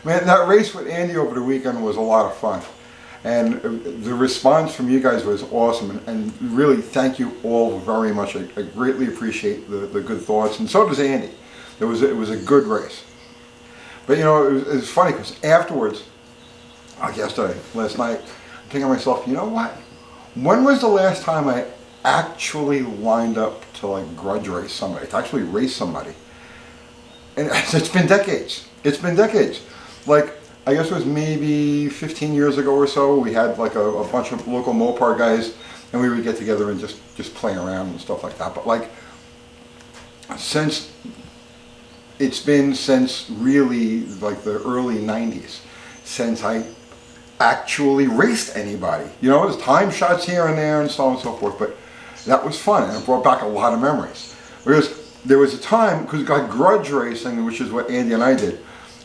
Man, that race with Andy over the weekend was a lot of fun. And the response from you guys was awesome. And really, thank you all very much. I greatly appreciate the good thoughts. And so does Andy. It was a good race. But you know, it was funny because afterwards, like yesterday, last night, I'm thinking to myself, you know what? When was the last time I actually lined up to like grudge race somebody, to actually race somebody? And it's been decades. It's been decades. Like, I guess it was maybe 15 years ago or so, we had like a bunch of local Mopar guys, and we would get together and just play around and stuff like that. But like, it's been since really like the early 90s since I actually raced anybody. You know, there's time shots here and there and so on and so forth, but that was fun, and it brought back a lot of memories. Because there was a time, because we got grudge racing, which is what Andy and I did,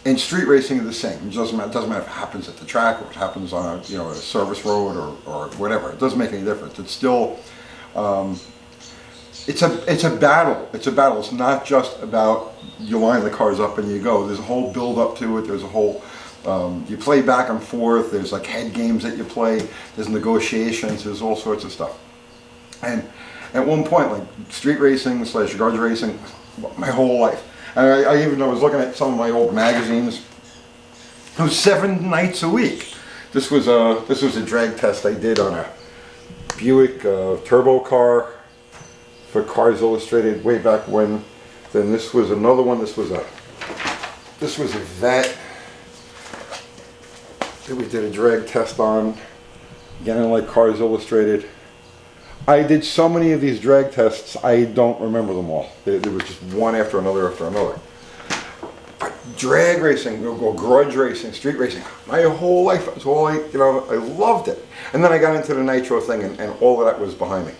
and street racing is the same. It doesn't matter if it happens at the track or it happens on a service road or whatever. It doesn't make any difference. It's still, it's a battle. It's a battle. It's not just about you line the cars up and you go. There's a whole build up to it. There's a whole, you play back and forth. There's like head games that you play. There's negotiations. There's all sorts of stuff. And at one point, like street racing / grudge racing, my whole life. And I even was looking at some of my old magazines. It was 7 nights a week. This was a drag test I did on a Buick turbo car for Cars Illustrated way back when. Then this was another one. This was a vet that we did a drag test on. Again, like Cars Illustrated. I did so many of these drag tests, I don't remember them all. There was just one after another after another. But drag racing, or grudge racing, street racing, my whole life, was all I loved it. And then I got into the nitro thing, and all of that was behind me.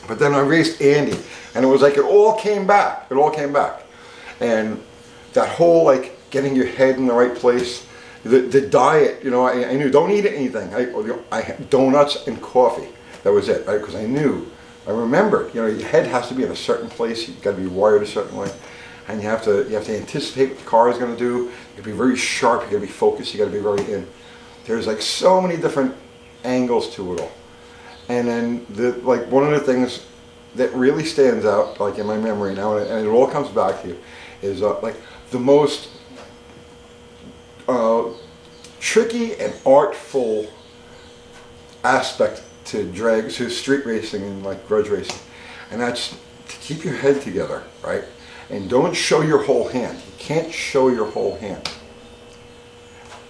But then I raced Andy, and it was like it all came back. It all came back. And that whole, like, getting your head in the right place, the diet, I knew, don't eat anything. I had donuts and coffee. That was it, right? Because I remembered, your head has to be in a certain place. You've got to be wired a certain way, and you have to anticipate what the car is going to do. You got to be very sharp. You got to be focused. You got to be very in. There's like so many different angles to it all, and then one of the things that really stands out, like in my memory now, and it all comes back to you, is like the most tricky and artful aspect to street racing and like grudge racing, and that's to keep your head together, right? And don't show your whole hand. You can't show your whole hand.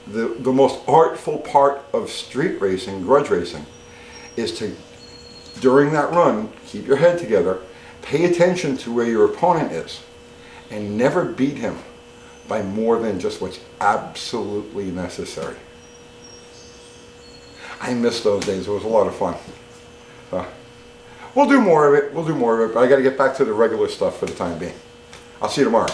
The most artful part of street racing, grudge racing, is to, during that run, keep your head together, pay attention to where your opponent is, and never beat him by more than just what's absolutely necessary. I miss those days. It was a lot of fun. We'll do more of it. But I got to get back to the regular stuff for the time being. I'll see you tomorrow.